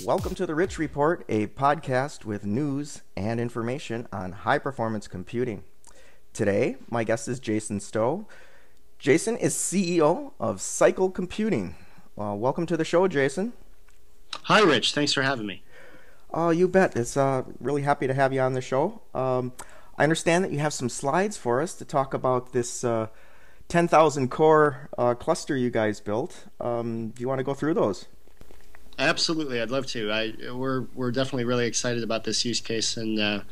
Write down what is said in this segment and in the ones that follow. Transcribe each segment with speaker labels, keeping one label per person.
Speaker 1: Welcome to the Rich Report, a podcast with news and information on high-performance computing. Today, my guest is Jason Stowe. Jason is CEO of CycleCloud. Welcome to the show, Jason.
Speaker 2: Hi, Rich. Thanks for having me.
Speaker 1: You bet. It's really happy to have you on the show. I understand that you have some slides for us to talk about this 10,000 core cluster you guys built. Do you want to go through those?
Speaker 2: Absolutely, I'd love to. We're definitely really excited about this use case, and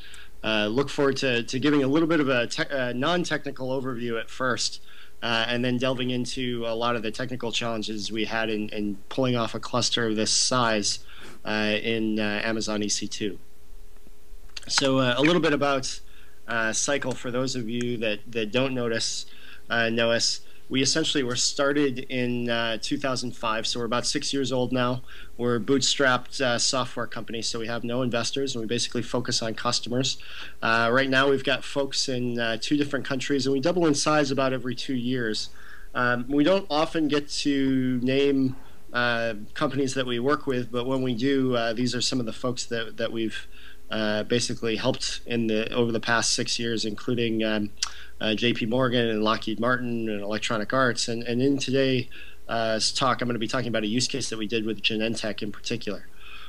Speaker 2: look forward to giving a little bit of a non-technical overview at first, and then delving into a lot of the technical challenges we had in pulling off a cluster of this size in Amazon EC2. So a little bit about Cycle for those of you that don't know us. We essentially were started in 2005, so we're about 6 years old now. We're a bootstrapped software company, so we have no investors, and we basically focus on customers. Right now, we've got folks in 2 different countries, and we double in size about every 2 years. We don't often get to name companies that we work with, but when we do, these are some of the folks that we've basically helped over the past 6 years, including JP Morgan and Lockheed Martin and Electronic Arts. And in today's talk, I'm going to be talking about a use case that we did with Genentech in particular.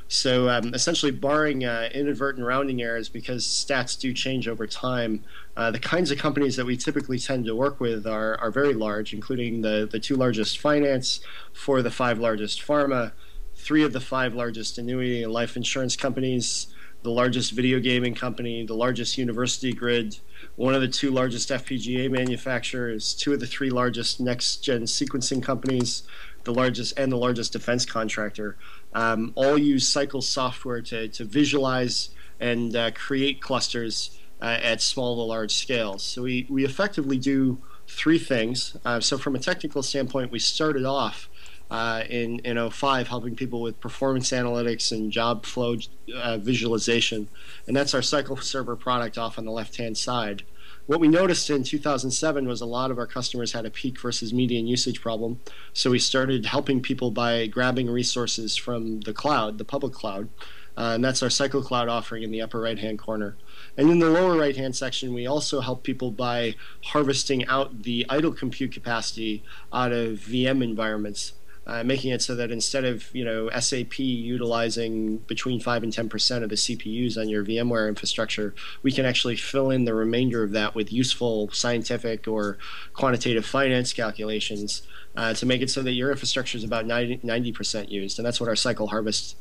Speaker 2: So essentially, barring inadvertent rounding errors, because stats do change over time, the kinds of companies that we typically tend to work with are very large, including the 2 largest finance, 4 of the 5 largest pharma, 3 of the 5 largest annuity and life insurance companies, the largest video gaming company, the largest university grid, 1 of the 2 largest FPGA manufacturers, 2 of the 3 largest next-gen sequencing companies, the largest defense contractor, all use Cycle software to visualize and create clusters at small to large scales. So we effectively do 3 things. So from a technical standpoint, we started off in 05 helping people with performance analytics and job flow visualization, and that's our Cycle server product off on the left-hand side. What we noticed in 2007 was a lot of our customers had a peak versus median usage problem, so we started helping people by grabbing resources from the cloud, the public cloud, and that's our CycleCloud offering in the upper right-hand corner. And in the lower right-hand section, we also help people by harvesting out the idle compute capacity out of VM environments, making it so that instead of SAP utilizing between 5 and 10% of the CPUs on your VMware infrastructure, we can actually fill in the remainder of that with useful scientific or quantitative finance calculations to make it so that your infrastructure is about 90% used, and that's what our Cycle Harvest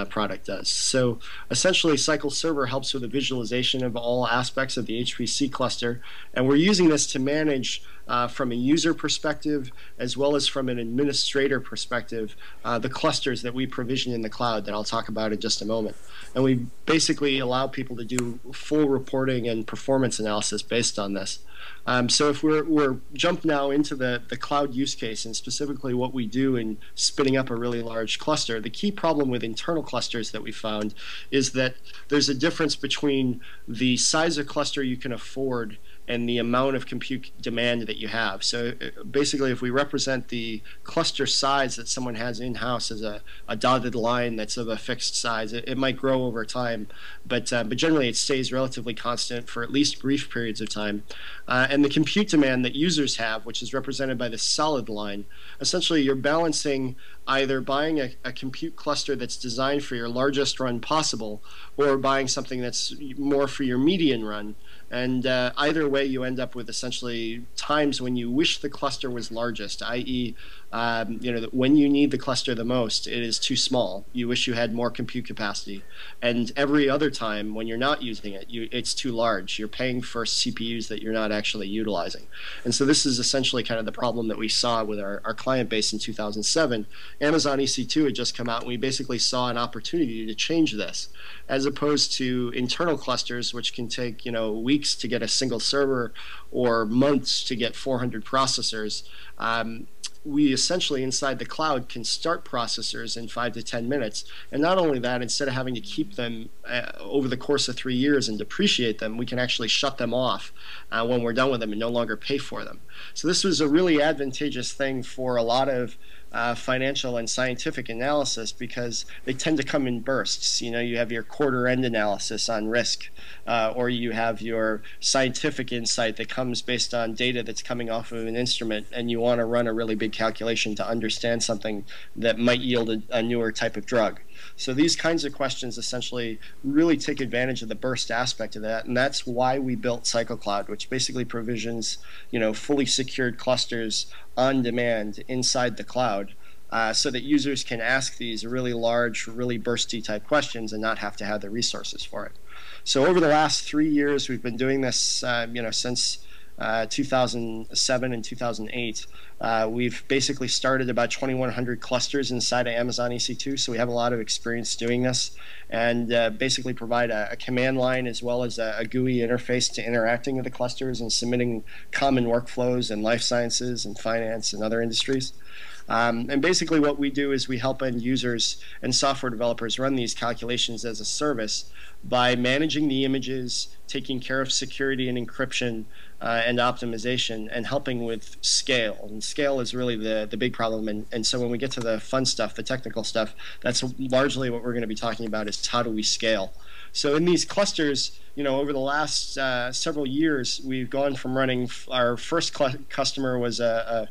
Speaker 2: product does. So essentially, Cycle Server helps with the visualization of all aspects of the HPC cluster, and we're using this to manage from a user perspective as well as from an administrator perspective the clusters that we provision in the cloud that I'll talk about in just a moment. And we basically allow people to do full reporting and performance analysis based on this. So if we're jump now into the cloud use case and specifically what we do in spinning up a really large cluster, the key problem with internal clusters that we found is that there's a difference between the size of cluster you can afford and the amount of compute demand that you have. So basically, if we represent the cluster size that someone has in-house as a dotted line that's of a fixed size, it might grow over time, but generally it stays relatively constant for at least brief periods of time. And the compute demand that users have, which is represented by the solid line, essentially you're balancing either buying a compute cluster that's designed for your largest run possible or buying something that's more for your median run. And either way, you end up with essentially times when you wish the cluster was largest, i.e., when you need the cluster the most, it is too small. You wish you had more compute capacity. And every other time when you're not using it, it's too large. You're paying for CPUs that you're not actually utilizing. And so this is essentially kind of the problem that we saw with our client base in 2007. Amazon EC2 had just come out, and we basically saw an opportunity to change this, as opposed to internal clusters, which can take weeks to get a single server or months to get 400 processors. We essentially inside the cloud can start processors in 5 to 10 minutes. And not only that, instead of having to keep them over the course of 3 years and depreciate them, we can actually shut them off when we're done with them and no longer pay for them. So this was a really advantageous thing for a lot of financial and scientific analysis because they tend to come in bursts. You have your quarter end analysis on risk, or you have your scientific insight that comes based on data that's coming off of an instrument, and you want to run a really big calculation to understand something that might yield a newer type of drug. So these kinds of questions essentially really take advantage of the burst aspect of that, and that's why we built CycleCloud, which basically provisions, fully secured clusters on demand inside the cloud, so that users can ask these really large, really bursty type questions and not have to have the resources for it. So over the last 3 years, we've been doing this, since 2007 and 2008. We've basically started about 2,100 clusters inside of Amazon EC2, so we have a lot of experience doing this, and basically provide a command line as well as a GUI interface to interacting with the clusters and submitting common workflows in life sciences and finance and other industries. And basically what we do is we help end users and software developers run these calculations as a service by managing the images, taking care of security and encryption and optimization, and helping with scale. And scale is really the big problem. And so when we get to the fun stuff, the technical stuff, that's largely what we're going to be talking about, is how do we scale. So in these clusters, over the last several years, we've gone from running, our first customer was a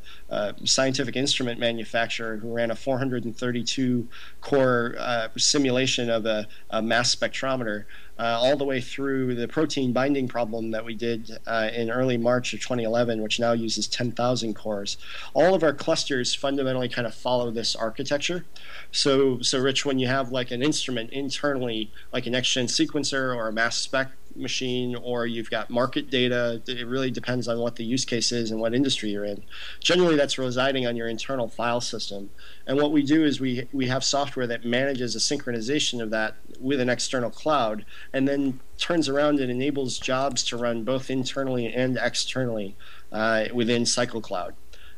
Speaker 2: scientific instrument manufacturer who ran a 432 core simulation of a mass spectrometer, all the way through the protein binding problem that we did in early March of 2011, which now uses 10,000 cores. All of our clusters fundamentally kind of follow this architecture. So Rich, when you have like an instrument internally, like a next-gen sequencer or a mass spec machine, or you've got market data, it really depends on what the use case is and what industry you're in. Generally, that's residing on your internal file system. And what we do is we have software that manages a synchronization of that with an external cloud, and then turns around and enables jobs to run both internally and externally within CycleCloud.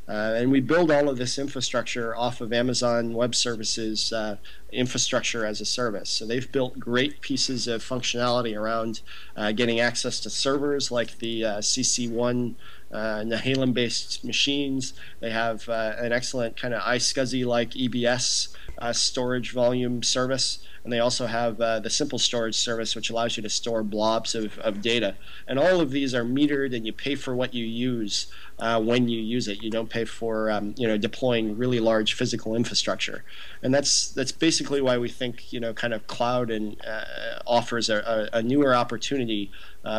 Speaker 2: And we build all of this infrastructure off of Amazon Web Services infrastructure as a service. So they've built great pieces of functionality around getting access to servers like the CC1 Nehalem-based machines. They have an excellent kind of iSCSI-like EBS storage volume service. And they also have the simple storage service, which allows you to store blobs of data. And all of these are metered, and you pay for what you use when you use it. You don't pay for deploying really large physical infrastructure. And that's basically why we think kind of cloud and offers a newer opportunity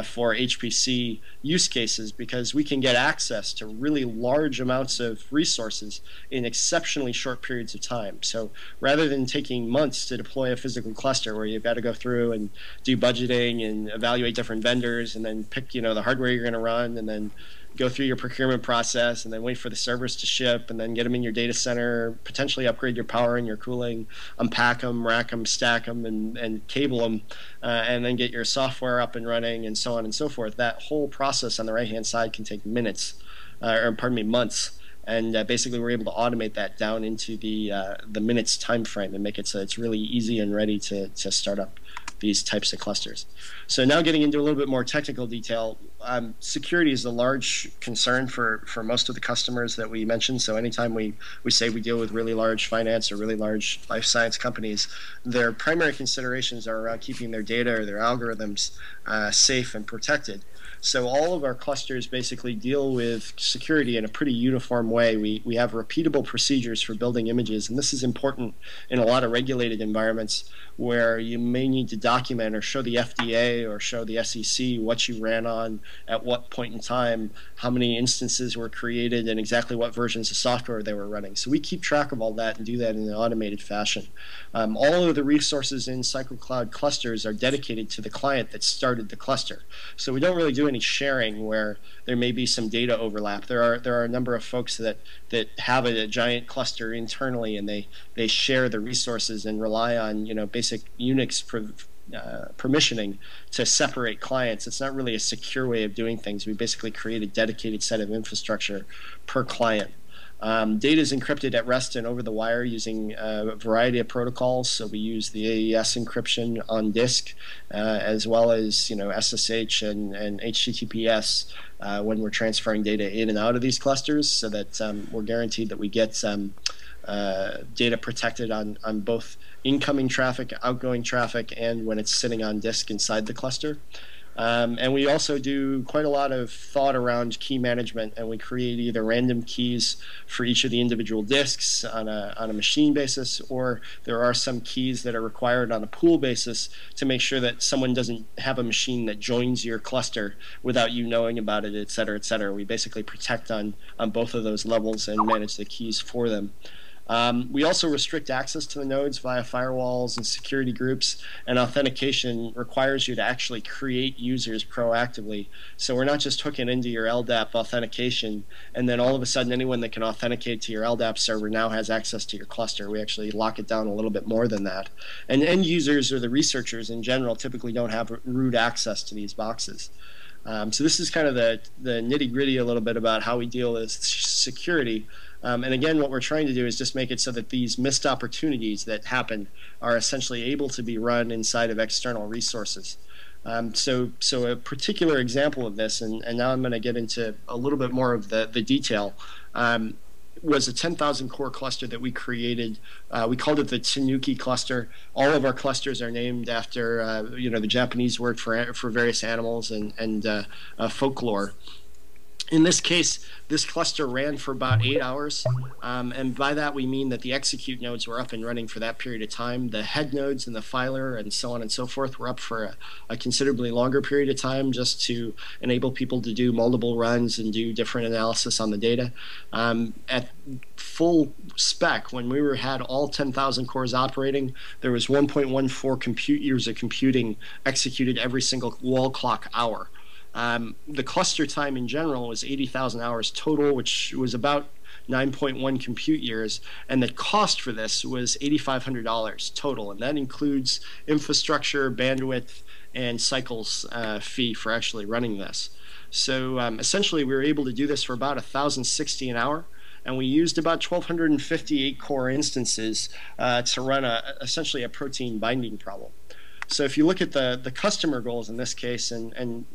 Speaker 2: for HPC use cases, because we can get access to really large amounts of resources in exceptionally short periods of time. So rather than taking months to deploy a physical cluster where you've got to go through and do budgeting and evaluate different vendors and then pick the hardware you're going to run, and then go through your procurement process, and then wait for the servers to ship, and then get them in your data center, potentially upgrade your power and your cooling, unpack them, rack them, stack them, and cable them, and then get your software up and running, and so on and so forth. That whole process on the right-hand side can take months. And basically, we're able to automate that down into the minutes time frame and make it so it's really easy and ready to start up these types of clusters. So now getting into a little bit more technical detail, security is a large concern for most of the customers that we mentioned. So anytime we say we deal with really large finance or really large life science companies, their primary considerations are around keeping their data or their algorithms safe and protected. So all of our clusters basically deal with security in a pretty uniform way. We have repeatable procedures for building images, and this is important in a lot of regulated environments where you may need to document or show the FDA or show the SEC what you ran on, at what point in time, how many instances were created, and exactly what versions of software they were running. So we keep track of all that and do that in an automated fashion. All of the resources in CycleCloud clusters are dedicated to the client that started the cluster. So we don't really do any sharing where there may be some data overlap. There are a number of folks that have a giant cluster internally, and they share the resources and rely on basic Unix permissioning to separate clients. It's not really a secure way of doing things. We basically create a dedicated set of infrastructure per client. Data is encrypted at rest and over the wire using a variety of protocols. So we use the AES encryption on disk, as well as SSH and HTTPS when we're transferring data in and out of these clusters, so that we're guaranteed that we get data protected on both incoming traffic, outgoing traffic, and when it's sitting on disk inside the cluster. And we also do quite a lot of thought around key management, and we create either random keys for each of the individual disks on a machine basis, or there are some keys that are required on a pool basis to make sure that someone doesn't have a machine that joins your cluster without you knowing about it, et cetera, et cetera. We basically protect on both of those levels and manage the keys for them. We also restrict access to the nodes via firewalls and security groups, and authentication requires you to actually create users proactively. So we're not just hooking into your LDAP authentication and then all of a sudden anyone that can authenticate to your LDAP server now has access to your cluster. We actually lock it down a little bit more than that. And end users or the researchers in general typically don't have root access to these boxes. So this is kind of the nitty-gritty a little bit about how we deal with security. And again, what we're trying to do is just make it so that these missed opportunities that happen are essentially able to be run inside of external resources. So a particular example of this, and now I'm going to get into a little bit more of the detail, was a 10,000 core cluster that we created. We called it the Tanuki cluster. All of our clusters are named after the Japanese word for various animals and folklore. In this case, this cluster ran for about 8 hours, and by that we mean that the execute nodes were up and running for that period of time. The head nodes and the filer and so on and so forth were up for a considerably longer period of time, just to enable people to do multiple runs and do different analysis on the data. At full spec, when we had all 10,000 cores operating, there was 1.14 compute years of computing executed every single wall clock hour. The cluster time in general was 80,000 hours total, which was about 9.1 compute years, and the cost for this was $8,500 total, and that includes infrastructure, bandwidth, and Cycle's fee for actually running this. So essentially we were able to do this for about 1,060 an hour, and we used about 1,258 core instances to run essentially a protein binding problem. So if you look at the customer goals in this case, and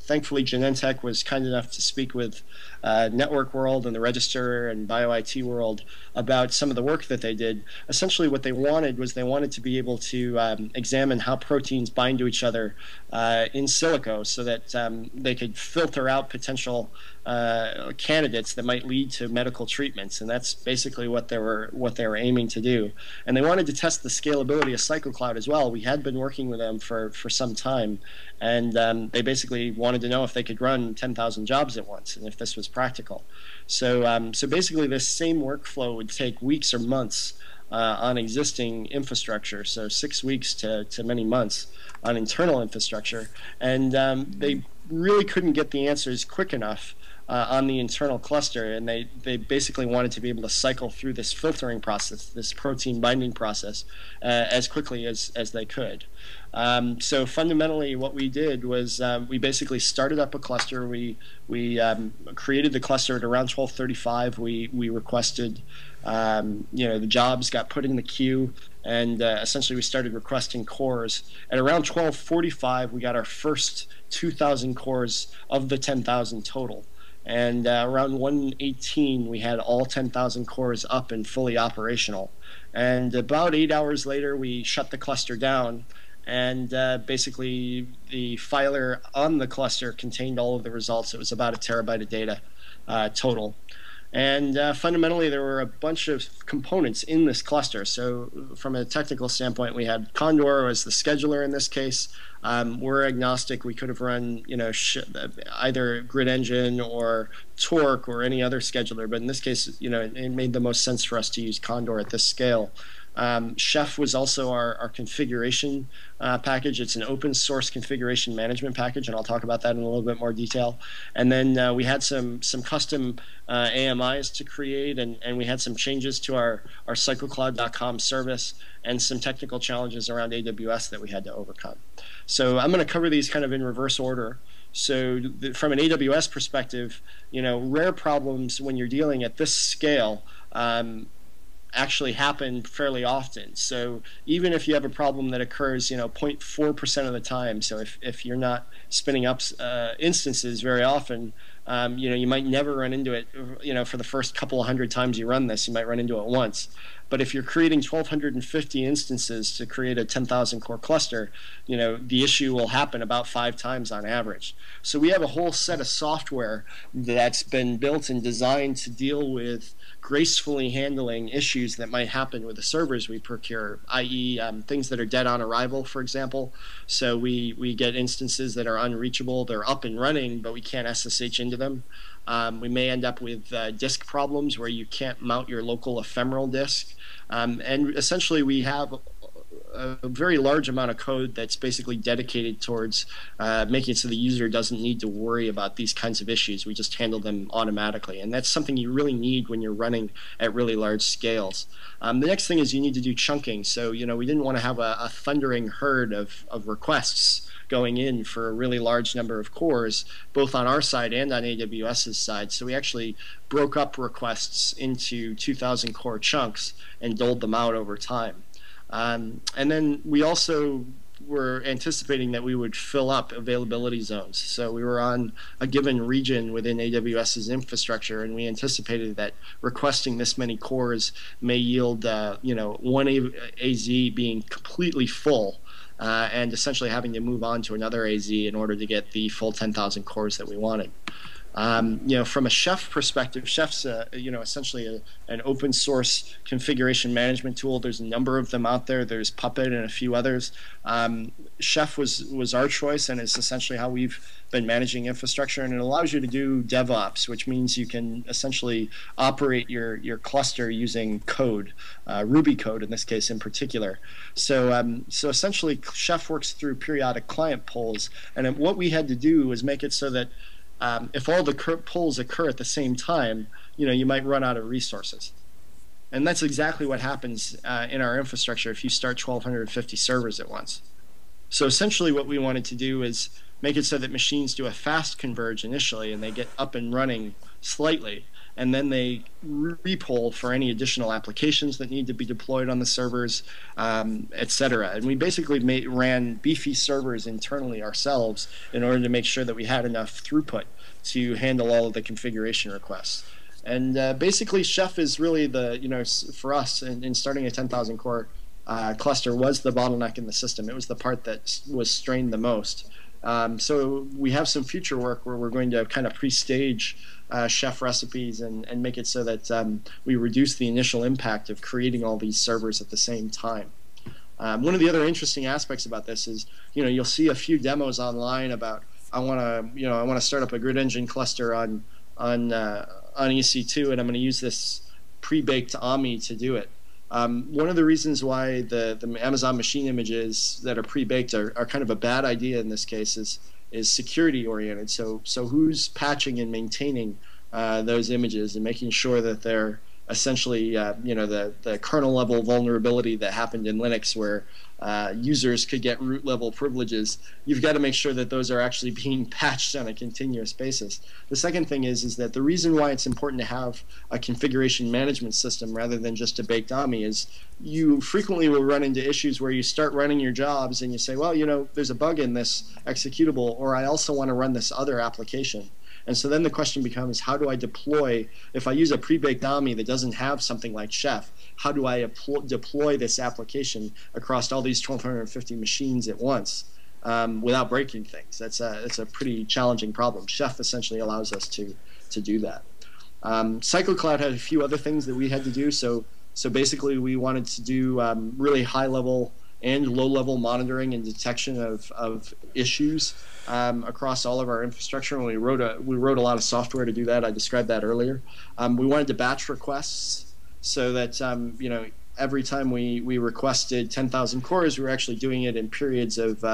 Speaker 2: thankfully Genentech was kind enough to speak with Network World and the Register and BioIT World about some of the work that they did. Essentially what they wanted was they wanted to be able to examine how proteins bind to each other in silico, so that they could filter out potential candidates that might lead to medical treatments, and that's basically what they were aiming to do. And they wanted to test the scalability of CycleCloud as well. We had been working with them for some time, and they basically wanted to know if they could run 10,000 jobs at once and if this was practical. So basically this same workflow would take weeks or months on existing infrastructure, so 6 weeks to many months on internal infrastructure, and they really couldn't get the answers quick enough on the internal cluster, and they basically wanted to be able to cycle through this filtering process, this protein binding process, as quickly as they could. So fundamentally what we did was we basically started up a cluster. We created the cluster at around 12:35. We requested the jobs got put in the queue, and essentially we started requesting cores. At around 12:45 we got our first 2,000 cores of the 10,000 total. And around 1:18 we had all 10,000 cores up and fully operational. And about 8 hours later we shut the cluster down, and basically the filer on the cluster contained all of the results. It was about 1 terabyte of data total. And fundamentally there were a bunch of components in this cluster. So from a technical standpoint, we had Condor as the scheduler in this case. We're agnostic. We could have run either Grid Engine or Torque or any other scheduler, but in this case it made the most sense for us to use Condor at this scale. Chef was also our configuration package. It's an open source configuration management package, and I'll talk about that in a little bit more detail. And then we had some custom AMIs to create, and we had some changes to our CycleCloud.com service, and some technical challenges around AWS that we had to overcome. So I'm going to cover these kind of in reverse order. So from an AWS perspective, rare problems when you're dealing at this scale actually happen fairly often. So even if you have a problem that occurs, 0.4% of the time, so if you're not spinning up instances very often, you might never run into it, for the first couple of hundred times you run this, you might run into it once. But if you're creating 1,250 instances to create a 10,000 core cluster, the issue will happen about 5 times on average. So we have a whole set of software that's been built and designed to deal with gracefully handling issues that might happen with the servers we procure, i.e. Things that are dead on arrival, for example. So we get instances that are unreachable, they're up and running, but we can't SSH into them. We may end up with disk problems where you can't mount your local ephemeral disk. And essentially we have a very large amount of code that's basically dedicated towards making it so the user doesn't need to worry about these kinds of issues. We just handle them automatically. And that's something you really need when you're running at really large scales. The next thing is you need to do chunking. So, we didn't want to have a thundering herd of requests going in for a really large number of cores, both on our side and on AWS's side. So we actually broke up requests into 2,000 core chunks and doled them out over time. And then we also were anticipating that we would fill up availability zones. So we were on a given region within AWS's infrastructure, and we anticipated that requesting this many cores may yield, one AZ being completely full, and essentially having to move on to another AZ in order to get the full 10,000 cores that we wanted. From a Chef perspective, Chef's essentially an open source configuration management tool. There's a number of them out there. There's Puppet and a few others. Chef was our choice, and it's essentially how we've been managing infrastructure, and it allows you to do DevOps, which means you can essentially operate your cluster using code, Ruby code in this case in particular. So essentially Chef works through periodic client polls, and what we had to do was make it so that if all the polls occur at the same time, you might run out of resources. And that's exactly what happens in our infrastructure if you start 1,250 servers at once. So essentially what we wanted to do is make it so that machines do a fast converge initially, and they get up and running slightly, and then they repoll for any additional applications that need to be deployed on the servers, etc. And we basically ran beefy servers internally ourselves in order to make sure that we had enough throughput to handle all of the configuration requests. And basically Chef is really for us in starting a 10,000 core cluster was the bottleneck in the system. It was the part that was strained the most. So we have some future work where we're going to kind of pre-stage Chef recipes and make it so that we reduce the initial impact of creating all these servers at the same time. One of the other interesting aspects about this is, you'll see a few demos online about I want to start up a grid engine cluster on EC2, and I'm going to use this pre-baked AMI to do it. One of the reasons why the Amazon machine images that are pre-baked are kind of a bad idea in this case is security oriented. So who's patching and maintaining those images and making sure that they're essentially the kernel level vulnerability that happened in Linux where users could get root level privileges. You've got to make sure that those are actually being patched on a continuous basis. The second thing is that the reason why it's important to have a configuration management system rather than just a baked AMI is you frequently will run into issues where you start running your jobs and you say, well, there's a bug in this executable, or I also want to run this other application. And so then the question becomes, how do I deploy, if I use a pre-baked AMI that doesn't have something like Chef, how do I deploy this application across all these 1,250 machines at once without breaking things? That's a pretty challenging problem. Chef essentially allows us to do that. CycleCloud had a few other things that we had to do. So basically we wanted to do really high-level and low-level monitoring and detection of issues across all of our infrastructure. And we wrote a lot of software to do that. I described that earlier. We wanted to batch requests so that every time we requested 10,000 cores, we were actually doing it in periods of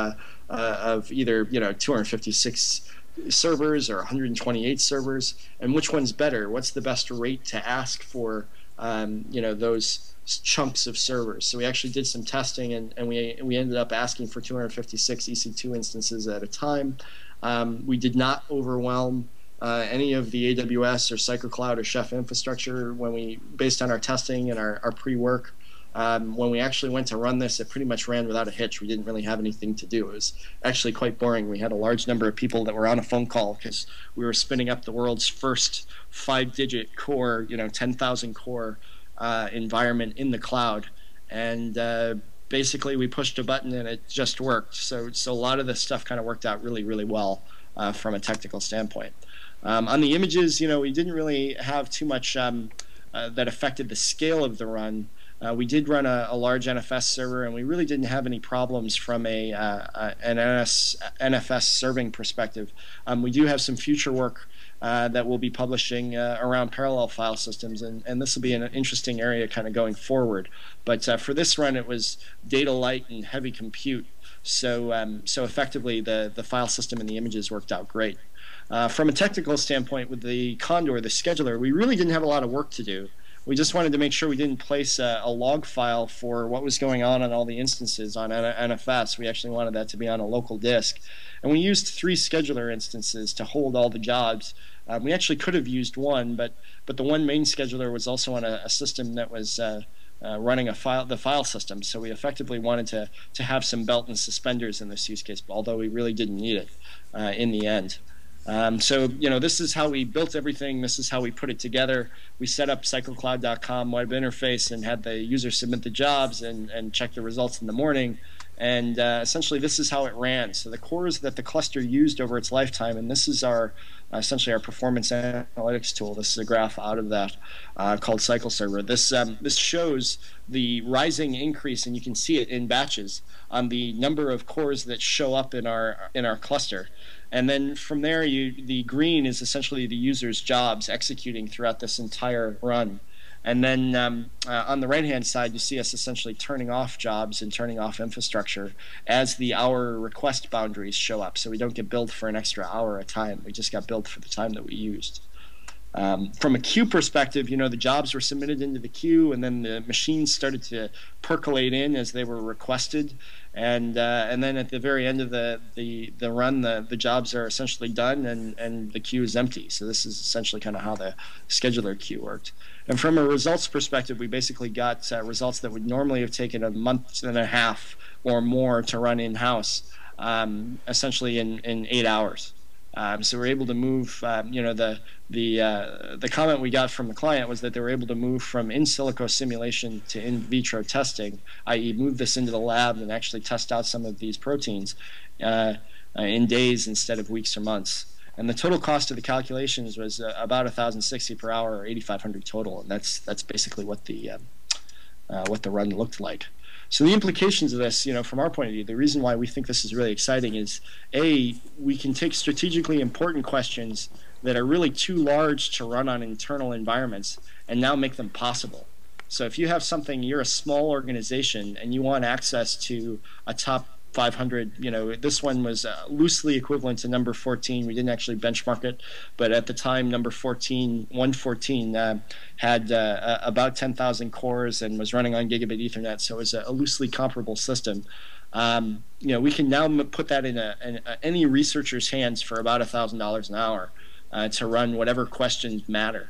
Speaker 2: either 256 servers or 128 servers, and which one's better? What's the best rate to ask for those chunks of servers? So we actually did some testing, and we ended up asking for 256 EC2 instances at a time. We did not overwhelm any of the AWS or CycleCloud or Chef infrastructure based on our testing and our pre-work. When we actually went to run this, it pretty much ran without a hitch. We didn't really have anything to do. It was actually quite boring. We had a large number of people that were on a phone call because we were spinning up the world's first 5-digit core, 10,000 core environment in the cloud. And basically we pushed a button and it just worked. So a lot of this stuff kind of worked out really, really well from a technical standpoint. On the images, we didn't really have too much that affected the scale of the run. We did run a large NFS server, and we really didn't have any problems from an NFS serving perspective. We do have some future work that we'll be publishing around parallel file systems, and this will be an interesting area kind of going forward. But for this run, it was data light and heavy compute, so effectively the file system and the images worked out great. From a technical standpoint, with the Condor, the scheduler, we really didn't have a lot of work to do. We just wanted to make sure we didn't place a log file for what was going on all the instances on NFS. We actually wanted that to be on a local disk. And we used 3 scheduler instances to hold all the jobs. We actually could have used one, but the one main scheduler was also on a system that was running the file system. So we effectively wanted to have some belt and suspenders in this use case, although we really didn't need it in the end. So this is how we built everything. This is how we put it together. We set up CycleCloud.com web interface and had the user submit the jobs and check the results in the morning. And essentially, this is how it ran. So the cores that the cluster used over its lifetime, and this is essentially our performance analytics tool. This is a graph out of that called CycleServer. This shows the rising increase, and you can see it in batches on the number of cores that show up in our cluster. And then from there, the green is essentially the user's jobs executing throughout this entire run. And then on the right-hand side, you see us essentially turning off jobs and turning off infrastructure as the hour request boundaries show up. So we don't get billed for an extra hour at a time. We just got billed for the time that we used. From a queue perspective, the jobs were submitted into the queue, and then the machines started to percolate in as they were requested. And then at the very end of the run, the jobs are essentially done, and the queue is empty. So this is essentially kind of how the scheduler queue worked. And from a results perspective, we basically got results that would normally have taken a month and a half or more to run in-house, essentially in 8 hours. So we're able to move. The comment we got from the client was that they were able to move from in silico simulation to in vitro testing, i.e., move this into the lab and actually test out some of these proteins in days instead of weeks or months. And the total cost of the calculations was about 1,060 per hour, or 8,500 total, and that's basically what the run looked like. So the implications of this, from our point of view, the reason why we think this is really exciting is, A, we can take strategically important questions that are really too large to run on internal environments and now make them possible. So if you have something, you're a small organization and you want access to a top 500, this one was loosely equivalent to number 14. We didn't actually benchmark it, but at the time, number 114 had about 10,000 cores and was running on gigabit Ethernet, so it was a loosely comparable system. We can now put that in any researcher's hands for about $1,000 an hour to run whatever questions matter.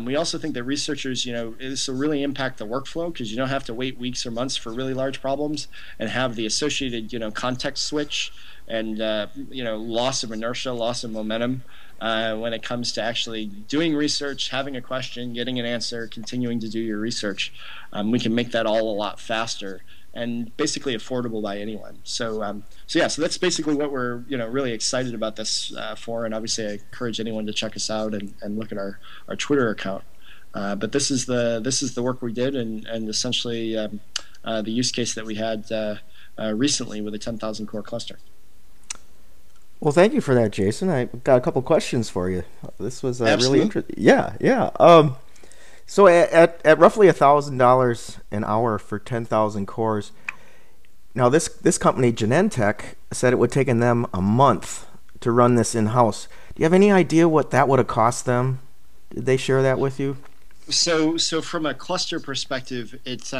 Speaker 2: We also think that researchers, this will really impact the workflow because you don't have to wait weeks or months for really large problems and have the associated, context switch and, loss of inertia, loss of momentum when it comes to actually doing research, having a question, getting an answer, continuing to do your research. We can make that all a lot faster and basically affordable by anyone. So that's basically what we're really excited about this for, and obviously I encourage anyone to check us out and look at our Twitter account. But this is the work we did, and essentially the use case that we had recently with a 10,000 core cluster.
Speaker 1: Well, thank you for that, Jason. I got a couple questions for you. This was really interesting. Yeah. So at roughly $1,000 an hour for 10,000 cores, now this company, Genentech, said it would have taken them a month to run this in-house. Do you have any idea what that would have cost them? Did they share that with you?
Speaker 2: So from a cluster perspective, it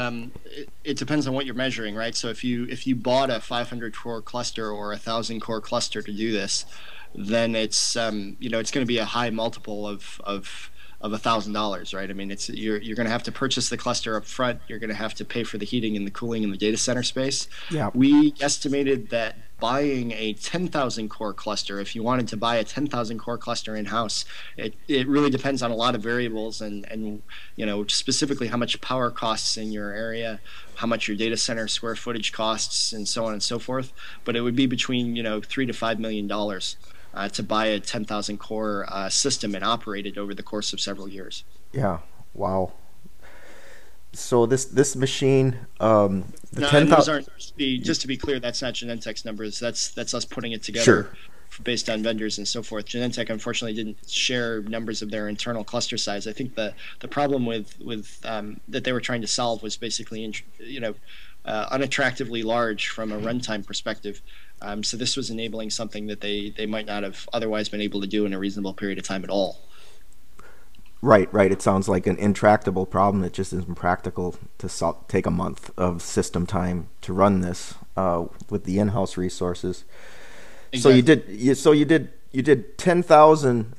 Speaker 2: depends on what you're measuring, right? So if you bought a 500 core cluster or a 1,000 core cluster to do this, then it's it's going to be a high multiple of $1,000, right? I mean, it's you're going to have to purchase the cluster up front. You're going to have to pay for the heating and the cooling in the data center space.
Speaker 1: Yeah.
Speaker 2: We estimated that buying a 10,000 core cluster, if you wanted to buy a 10,000 core cluster in house, it really depends on a lot of variables and specifically how much power costs in your area, how much your data center square footage costs, and so on and so forth. But it would be between $3 to $5 million to buy a 10,000 core system and operate it over the course of several years.
Speaker 1: Yeah. Wow. So this machine, the
Speaker 2: No,
Speaker 1: 10,000.
Speaker 2: those aren't just to be clear. That's not Genentech's numbers. That's us putting it together.
Speaker 1: Sure.
Speaker 2: Based on vendors and so forth. Genentech unfortunately didn't share numbers of their internal cluster size. I think the problem with that they were trying to solve was basically unattractively large from a runtime perspective. So this was enabling something that they might not have otherwise been able to do in a reasonable period of time at all.
Speaker 1: Right. It sounds like an intractable problem that just isn't practical to take a month of system time to run this with the in-house resources. Exactly. So you did 10,000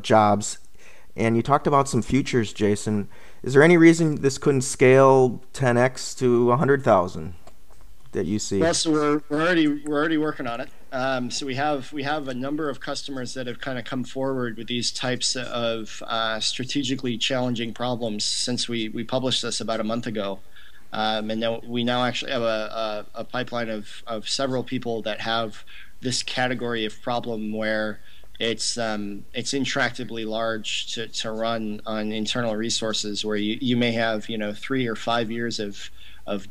Speaker 1: jobs, and you talked about some futures, Jason. Is there any reason this couldn't scale 10x to 100,000 that you see?
Speaker 2: Well, so we're already working on it. So we have a number of customers that have kind of come forward with these types of strategically challenging problems since we published this about a month ago. And we now actually have a pipeline of several people that have this category of problem where it's intractably large to run on internal resources, where you may have 3 or 5 years of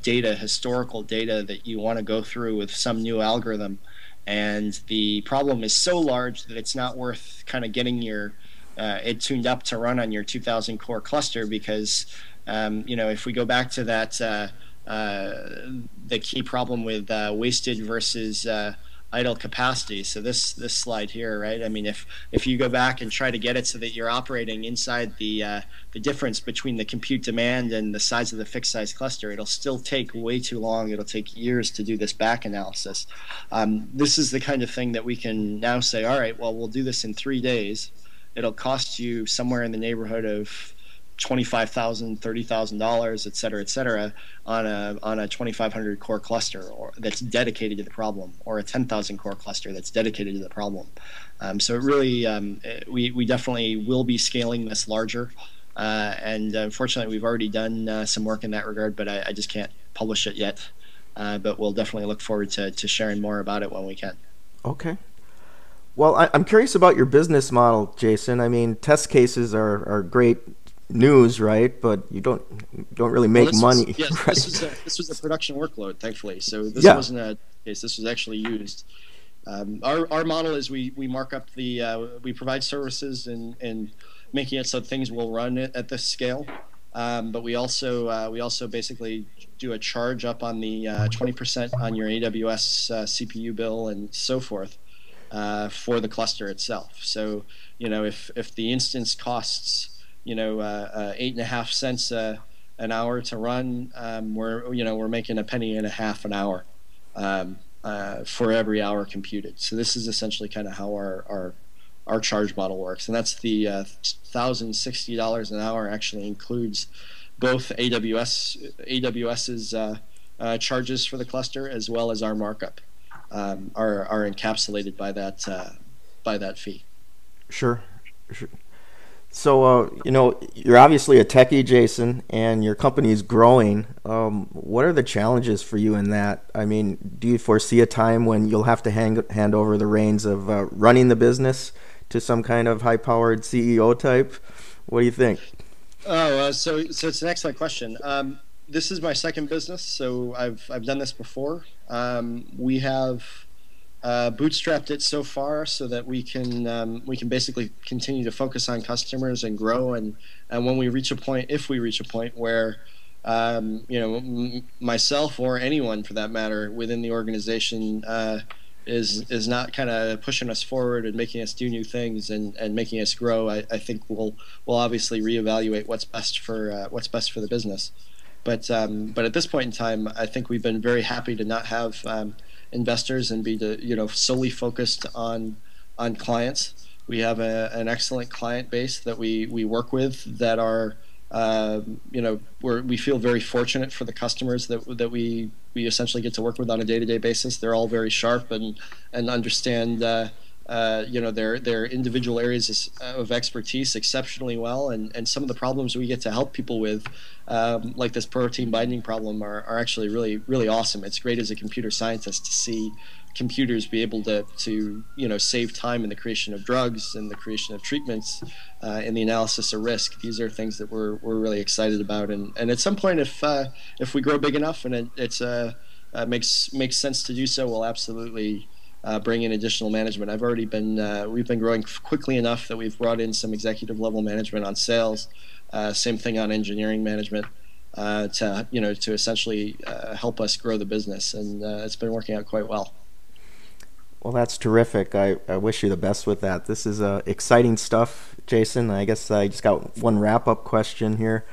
Speaker 2: data, historical data, that you want to go through with some new algorithm, and the problem is so large that it's not worth kind of getting your it tuned up to run on your 2,000 core cluster, because if we go back to that the key problem with wasted versus idle capacity. So this slide here, right? I mean, if you go back and try to get it so that you're operating inside the difference between the compute demand and the size of the fixed size cluster, it'll still take way too long. It'll take years to do this back analysis. This is the kind of thing that we can now say, all right, well, we'll do this in 3 days. It'll cost you somewhere in the neighborhood of $25,000, $30,000, et cetera, on a 2,500 core cluster that's dedicated to the problem, or a 10,000 core cluster that's dedicated to the problem. So it really, we definitely will be scaling this larger, and unfortunately, we've already done some work in that regard, but I just can't publish it yet. But we'll definitely look forward to sharing more about it when we can.
Speaker 1: Okay. Well, I'm curious about your business model, Jason. I mean, test cases are great news, right? But you don't really make money.
Speaker 2: Yes,
Speaker 1: right?
Speaker 2: This was a production workload, thankfully. So this wasn't a case. This was actually used. Our model is we mark up we provide services and making it so things will run at this scale. But we also basically do a charge up on the 20% on your AWS CPU bill and so forth for the cluster itself. So if the instance costs 8.5 cents an hour to run, we're making a penny and a half an hour for every hour computed. So this is essentially kind of how our charge model works, and that's the $1,060 an hour actually includes both AWS's charges for the cluster as well as our markup are encapsulated by that fee.
Speaker 1: Sure. So, you're obviously a techie, Jason, and your company is growing. What are the challenges for you in that? I mean, do you foresee a time when you'll have to hand over the reins of running the business to some kind of high-powered CEO type? What do you think?
Speaker 2: Oh, so it's an excellent question. This is my second business, so I've done this before. We have bootstrapped it so far so that we can basically continue to focus on customers and grow, and when we reach a point, if we reach a point where myself or anyone for that matter within the organization is not kind of pushing us forward and making us do new things and making us grow, I think we'll obviously reevaluate what's best for the business. But at this point in time, I think we've been very happy to not have investors and be solely focused on on clients. We have an excellent client base that we work with that are we feel very fortunate for the customers that we essentially get to work with on a day-to-day basis. They're all very sharp and understand their individual areas of expertise exceptionally well, and some of the problems we get to help people with, like this protein binding problem, are actually really, really awesome. It's great as a computer scientist to see computers be able to save time in the creation of drugs and the creation of treatments, in the analysis of risk. These are things that we're really excited about, and at some point, if we grow big enough and it's makes sense to do so, we'll absolutely bring in additional management. We've been growing quickly enough that we've brought in some executive level management on sales, same thing on engineering management, to essentially help us grow the business, and it's been working out quite well.
Speaker 1: Well, that's terrific. I wish you the best with that. This is exciting stuff, Jason. I guess I just got one wrap-up question here.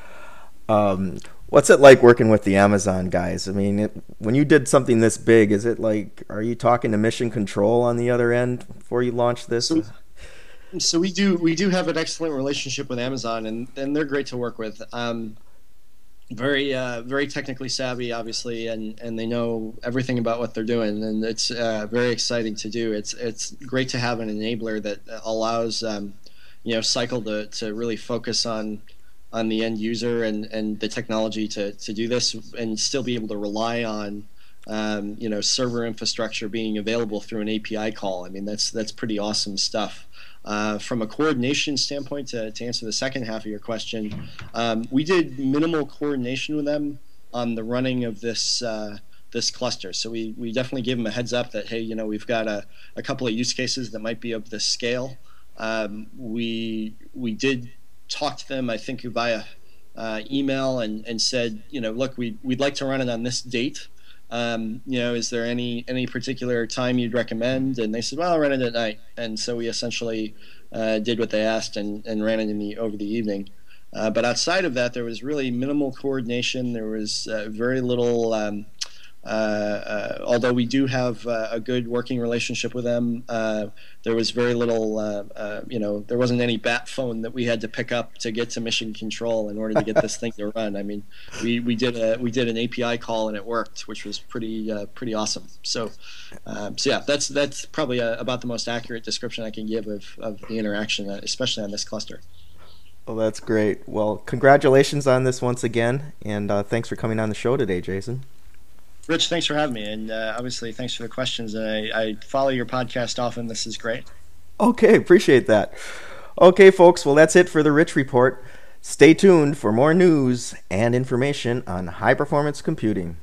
Speaker 1: What's it like working with the Amazon guys? I mean, when you did something this big, is it like, are you talking to mission control on the other end before you launch this?
Speaker 2: So we do have an excellent relationship with Amazon, and they're great to work with. Very technically savvy, obviously, and they know everything about what they're doing, and it's very exciting to do. It's great to have an enabler that allows Cycle to really focus on the end user and the technology to do this, and still be able to rely on server infrastructure being available through an API call. I mean, that's pretty awesome stuff. From a coordination standpoint, to answer the second half of your question, we did minimal coordination with them on the running of this cluster. So we definitely gave them a heads up that, hey, we've got a couple of use cases that might be of this scale. We did talk to them, I think, via email, and said, look, we'd like to run it on this date. Is there any particular time you'd recommend? And they said, well, I'll run it at night. And so we essentially did what they asked and ran it over the evening. But outside of that, there was really minimal coordination. There was very little, although we do have a good working relationship with them, there was very little, there wasn't any bat phone that we had to pick up to get to mission control in order to get this thing to run. I mean, we did an API call and it worked, which was pretty awesome. So yeah, that's probably about the most accurate description I can give of the interaction, especially on this cluster.
Speaker 1: Well, that's great. Well, congratulations on this once again, and thanks for coming on the show today, Jason.
Speaker 2: Rich, thanks for having me, and obviously thanks for the questions. I follow your podcast often. This is great.
Speaker 1: Okay, appreciate that. Okay, folks, well, that's it for the Rich Report. Stay tuned for more news and information on high-performance computing.